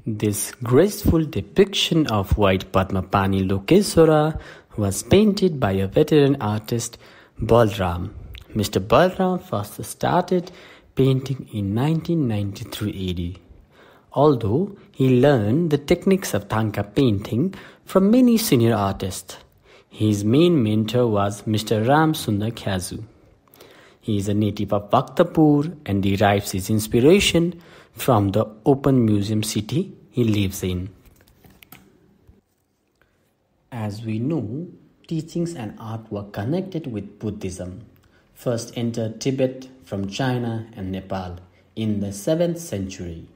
This graceful depiction of white Padmapani Lokeshvara was painted by a veteran artist, Balaram. Mr. Balaram first started painting in 1993 AD. Although he learned the techniques of thangka painting from many senior artists, his main mentor was Mr.RamSundarKhyaju. He is a native of Bhaktapur and derives his inspiration from the open museum city he lives in. As we know, teachings and art were connected with Buddhism. First entered Tibet from China and Nepal in the 7th century,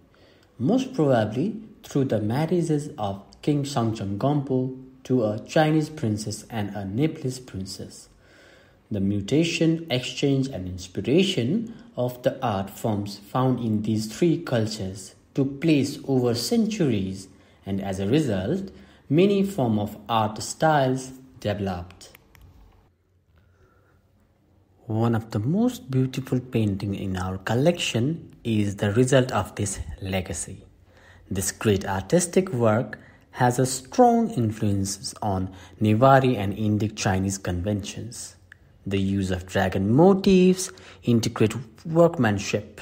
most probably through the marriages of King SongstenGampo to a Chinese princess and a Nepalese princess. The mutation, exchange and inspiration of the art forms found in these three cultures took place over centuries, and as a result, many forms of art styles developed. One of the most beautiful paintings in our collection is the result of this legacy. This great artistic work has a strong influence on Newari and Indic Chinese conventions. The use of dragon motifs, intricate workmanship,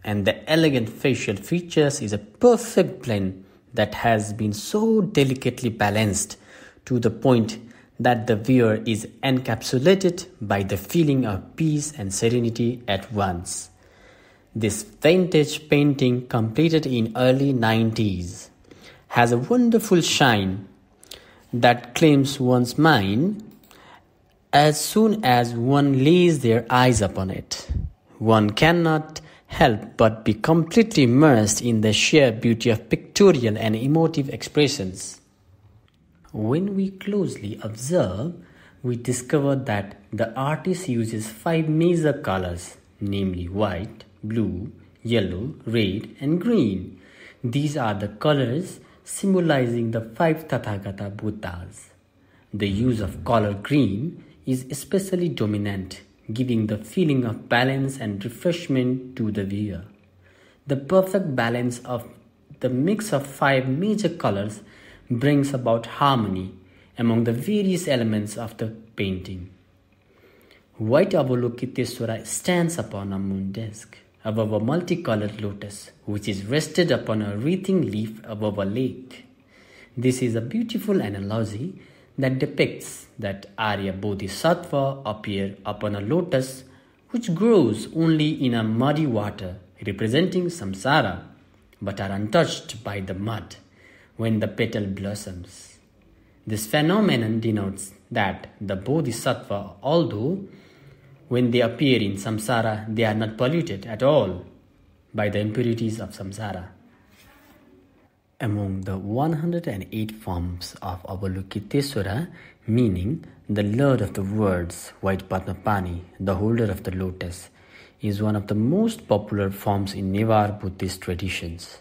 and the elegant facial features is a perfect blend that has been so delicately balanced to the point that the viewer is encapsulated by the feeling of peace and serenity at once. This vintage painting, completed in early 90s, has a wonderful shine that claims one's mind as soon as one lays their eyes upon it. One cannot help but be completely immersed in the sheer beauty of pictorial and emotive expressions. When we closely observe, we discover that the artist uses 5 major colors, namely white, blue, yellow, red, and green. These are the colors symbolizing the 5 Tathagata Buddhas. The use of color green is especially dominant, giving the feeling of balance and refreshment to the viewer. The perfect balance of the mix of 5 major colors brings about harmony among the various elements of the painting. White Avalokiteshvara stands upon a moon disk above a multicolored lotus, which is rested upon a wreathing leaf above a lake. This is a beautiful analogy that depicts that Arya Bodhisattva appear upon a lotus which grows only in a muddy water, representing samsara, but are untouched by the mud when the petal blossoms. This phenomenon denotes that the Bodhisattva, although when they appear in samsara, they are not polluted at all by the impurities of samsara. Among the 108 forms of Avalokiteshvara, meaning the Lord of the Worlds, White Padmapani, the holder of the lotus, is one of the most popular forms in Newar Buddhist traditions.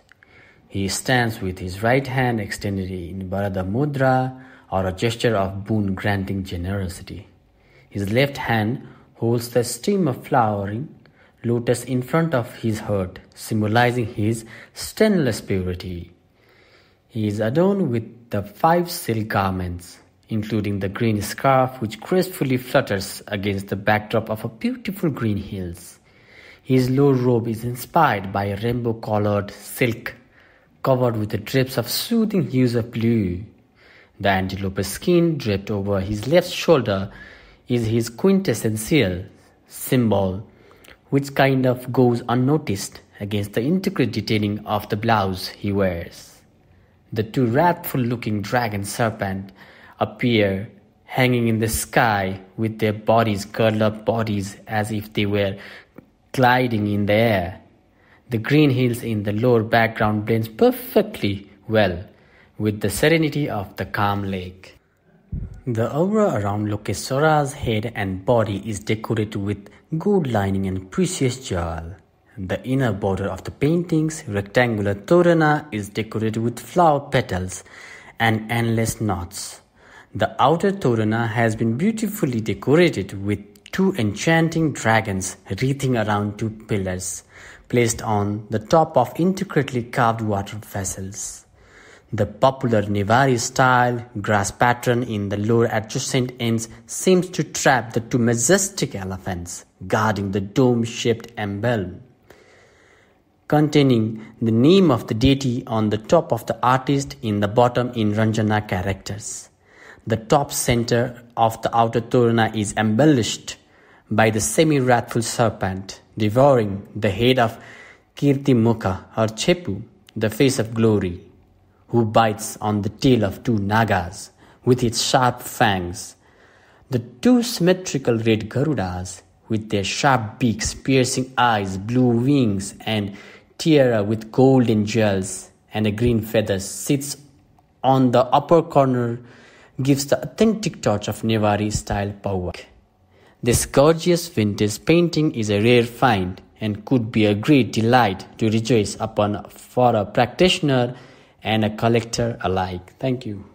He stands with his right hand extended in Varada Mudra, or a gesture of boon-granting generosity. His left hand holds the stem of flowering lotus in front of his heart, symbolizing his stainless purity. He is adorned with the 5 silk garments, including the green scarf which gracefully flutters against the backdrop of a beautiful green hills. His lower robe is inspired by a rainbow-colored silk covered with the drapes of soothing hues of blue. The antelope skin draped over his left shoulder is his quintessential symbol, which kind of goes unnoticed against the intricate detailing of the blouse he wears. The 2 wrathful-looking dragon serpents appear hanging in the sky with their bodies curled up bodies as if they were gliding in the air. The green hills in the lower background blends perfectly well with the serenity of the calm lake. The aura around Lokeshvara's head and body is decorated with gold lining and precious jewel. The inner border of the painting's rectangular torana is decorated with flower petals and endless knots. The outer torana has been beautifully decorated with 2 enchanting dragons wreathing around 2 pillars, placed on the top of intricately carved water vessels. The popular Newari style grass pattern in the lower adjacent ends seems to trap the two majestic elephants guarding the dome-shaped emblem, containing the name of the deity on the top of the artist in the bottom in Ranjana characters. The top center of the outer torana is embellished by the semi-wrathful serpent devouring the head of Kirtimukha or Chepu, the face of glory, who bites on the tail of two Nagas with its sharp fangs. The two symmetrical red Garudas with their sharp beaks, piercing eyes, blue wings, and tiara with golden jewels and a green feather sits on the upper corner, gives the authentic touch of Newari style power. This gorgeous vintage painting is a rare find and could be a great delight to rejoice upon for a practitioner and a collector alike. Thank you.